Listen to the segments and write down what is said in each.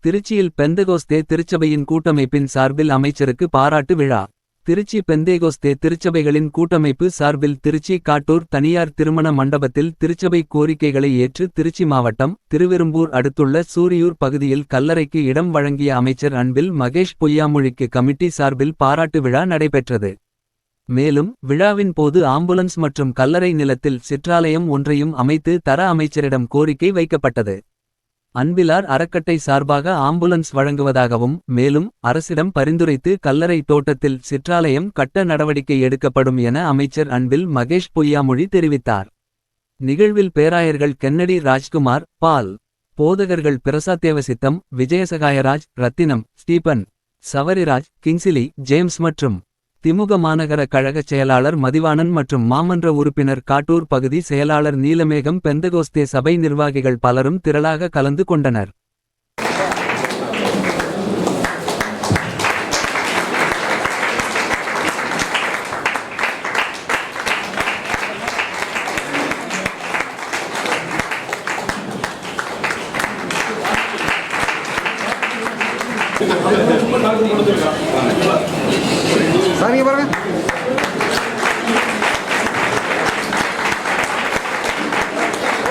திருச்சியில் பெந்தகோஸ்தே திருச்சபையின் கூட்டமைப்பின் சார்பில் அமைச்சருக்கு பாராட்டு விழா. திருச்சி பெந்தேகோஸ்தே திருச்சபைகளின் கூட்டமைப்பு சார்பில் திருச்சி காட்டூர் தனியார் திருமண மண்டபத்தில் திருச்சபை கோரிக்கைகளை ஏற்று திருச்சி மாவட்டம் திருவெரும்பூர் அடுத்துள்ள சூரியூர் பகுதியில் கல்லறைக்கு இடம் வழங்கிய அமைச்சர் அன்பில் மகேஷ் பொய்யாமொழிக்கு கமிட்டி சார்பில் பாராட்டு விழா நடைபெற்றது. மேலும் விழாவின் போது ஆம்புலன்ஸ் மற்றும் கல்லறை நிலத்தில் சிற்றாலயம் ஒன்றையும் அமைத்து தர அமைச்சரிடம் கோரிக்கை வைக்கப்பட்டது. அன்பிலார் அறக்கட்டளை சார்பாக ஆம்புலன்ஸ் வழங்குவதாகவும் மேலும் அரசிடம் பரிந்துரைத்து கல்லறை தோட்டத்தில் சிற்றாலயம் கட்ட நடவடிக்கை எடுக்கப்படும் என அமைச்சர் அன்பில் மகேஷ் பொய்யாமொழி தெரிவித்தார். நிகழ்வில் பேராயர்கள் கென்னடி ராஜ்குமார், பால், போதகர்கள் பிரசாத்தேவசித்தம், விஜயசகாயராஜ், ரத்தினம், ஸ்டீபன், சவரிராஜ், கிங்சிலி, ஜேம்ஸ் மற்றும் திமுக மாநகர கழகச் செயலாளர் மதிவாணன் மற்றும் மாமன்ற உறுப்பினர் காட்டூர் பகுதி செயலாளர் நீலமேகம் பெந்தகோஸ்தே சபை நிர்வாகிகள் பலரும் திரளாக கலந்து கொண்டனர். சாரிங்க பாருங்க.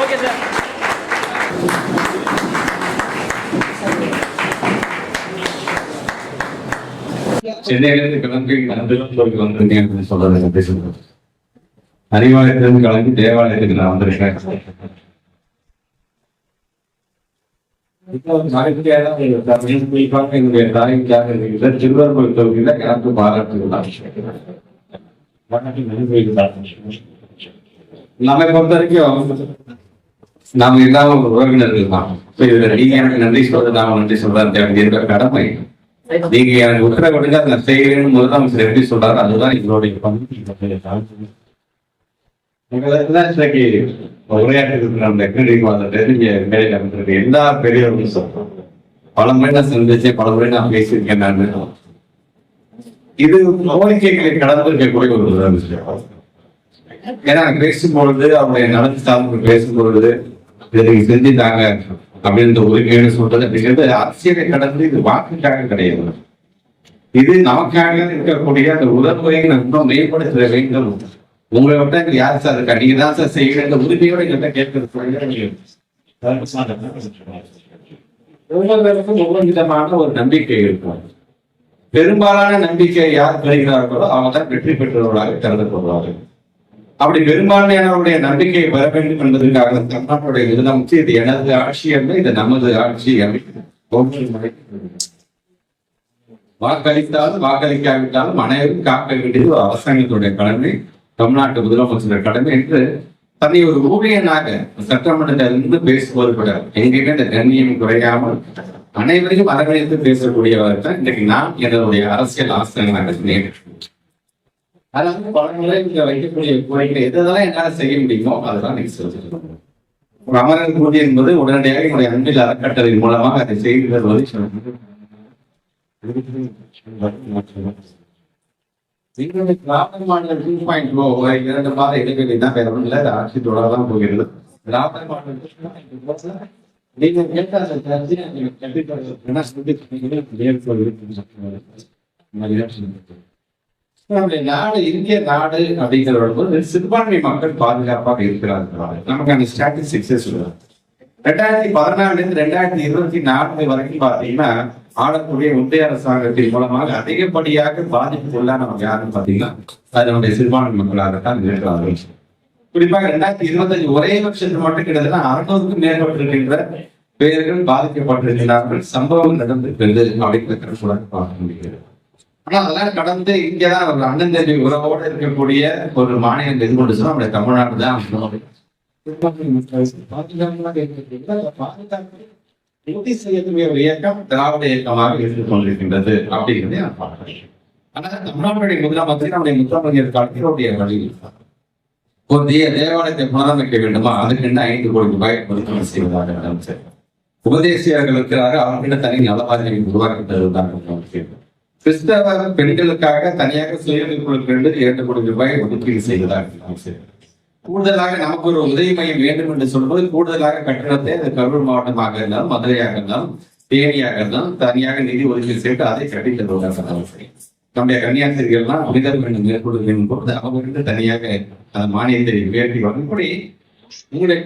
Okay sir. சென்னையிலிருந்து கிளம்பி நந்தூருக்கு வந்திருக்கேன் சொல்றது. அறிவாலயத்திலிருந்து கிளம்பி தேவாலயத்துக்கு நான் வந்திருக்கேன். என்னுடைய தாய்க்காக திருவரும்பூர் தொகுதியில எனக்கு பாராட்டுகிறார். நம்மை பொறுத்த வரைக்கும் நாம இல்லாம ஒரு உறவினர்கள் தான். நீங்க எனக்கு நன்றி சொல்றது, நாம நன்றி சொல்றது கடமை. நீங்க எனக்கு உத்தரவு கொடுங்க, அதை நான் செய்கிறேன்னு முதலமைச்சர் எப்படி சொல்றாரு, அதுதான் எங்களுடைய பங்கு. எல்லா பெரியவர்களும் பல முறை நான் சந்திச்சேன், பல முறை நான் பேசியிருக்கேன். நான் இது கோரிக்கைகளை கடந்து இருக்கக்கூடிய ஒரு விஷயம். ஏன்னா பேசும்பொழுது அவருடைய நடந்து சார்ந்து பேசும்பொழுது இதை செஞ்சுட்டாங்க அப்படின்ற உரிமையோடு சொல்றது அப்படிங்கிறது அரசியலை கடந்து இது வாக்குக்காக கிடையாது. இது நமக்காக இருக்கக்கூடிய அந்த உறவுகளை நம்ம மேம்படுத்த வேண்டும். உங்களை விட்டா யார் சார் இருக்கா, நீங்க தான் சார் செய்யற இந்த உறுதியோட எங்கிட்ட கேட்கறது. ஒவ்வொருவருக்கும் ஒவ்வொரு விதமான ஒரு நம்பிக்கை இருக்கும். பெரும்பாலான நம்பிக்கை யார் பெறுகிறார்களோ அவங்க தான் வெற்றி பெற்றவர்களாக கருதப்படுவார்கள். அப்படி பெரும்பான்மையானவருடைய நம்பிக்கையை பெற வேண்டும் என்பதற்காக தமிழ்நாட்டுடைய முதலமைச்சர் இது எனது ஆட்சி அல்ல, இது நமது ஆட்சி அப்படின்னு வாக்களித்தாலும் வாக்களிக்காவிட்டாலும் அனைவரும் காக்க வேண்டியது ஒரு அரசாங்கத்துடைய கடமை, தமிழ்நாட்டு முதலமைச்சர் கடமை என்று தன்னை ஒரு ஊழியனாக சட்டமன்றத்திலிருந்து பேசுவது கூட எங்கேயுமே இந்த கண்ணியம் குறையாமல் அனைவரையும் அரவணைத்து பேசக்கூடியவர் தான் இன்றைக்கு நான் என்னுடைய அரசியல் ஆசிரியராக நேரிட்டேன். அதாவது பல முறை இங்க வைக்கக்கூடிய கோரிக்கை எதெல்லாம் என்னால செய்ய முடியுமோ அதெல்லாம் நீங்க சொல்லிருக்கோம். ஒரு அமரர் கூடி என்பது உடனடியாக என்னுடைய அன்பில் அறக்கட்டளை மூலமாக அதை செய்து தருவதை மாநிலம் 2.0 2 மாத இடைவெளி தான், வேற ஒன்றும் இல்லை. ஆட்சி தொடரதான் போகிறது. நீங்க கேட்ட நாடு இந்திய நாடு அப்படிங்கிறத சிறுபான்மை மக்கள் பாதுகாப்பாக இருக்கிறார்கள். நமக்கு அந்த ஸ்டாட்டிஸ்டிக்ஸே சொல்லுவாங்க. 2014 2024 வரைக்கும் பாத்தீங்கன்னா ஆளக்கூடிய ஒன்றிய அரசாங்கத்தின் மூலமாக அதிகப்படியாக பாதிப்புக்குள்ள நமக்கு யாருன்னு பாத்தீங்கன்னா அது நம்முடைய சிறுபான்மை மக்களாகத்தான் இருக்கிறார்கள். குறிப்பாக 2025 ஒரே வருஷத்துக்கு மட்டும் கிட்டத்தட்ட 600க்கும் மேற்பட்டிருக்கின்ற பேர்கள் பாதிக்கப்பட்டிருக்கிறார்கள். சம்பவம் நடந்திருக்கிறது அப்படிங்கிற கூட பார்க்க முடிகிறது. ஆனா அதெல்லாம் கடந்து இங்கதான் ஒரு அண்ணன் தம்பி உறவோடு இருக்கக்கூடிய ஒரு மாநிலம் எது கொண்டு சொன்னா நம்முடைய தமிழ்நாடு தான். உறுதி செய்யக்கூடிய ஒரு இயக்கம் திராவிட இயக்கமாக இருந்து கொண்டிருக்கின்றது அப்படிங்கிறதே நான் பார்க்கிறேன். ஆனா தமிழ்நாட்டுடைய முதலமைச்சர் நம்முடைய முத்தமிழர் காலத்தினுடைய வழியில் ஒரு தேவாலயத்தை புனரமைக்க வேண்டுமா, அதுக்கு 5 கோடி ரூபாய் ஒதுக்கீடு செய்வதாக முதலமைச்சர். உபதேசியர்கள் இருக்கிறாங்க, அவர்கிட்ட தனி நலவாரியை உருவாக்கி தருவதாக. கிறிஸ்தவ பெண்களுக்காக தனியாக சுயநிதி குழுக்கள் 2 கோடி ரூபாய் ஒதுக்கீடு செய்வதாக. கூடுதலாக நமக்கு ஒரு உதவி மையம் வேண்டும் என்று சொல்வது கூடுதலாக கட்டணத்தை கரூர் மாவட்டமாக இருந்தாலும் மதுரையாக இருந்தாலும் தேனியாகத்தான் தனியாக நிதி ஒதுக்கீடு செய்து அதை கட்டிட்டு நம்முடைய கன்னியாஸ்திரிகள்லாம் மனிதர் மேற்கொள்ளும் போது அவர்களுக்கு தனியாக அந்த மானியத்தை உயர்த்தி வரும். இப்படி உங்களுடைய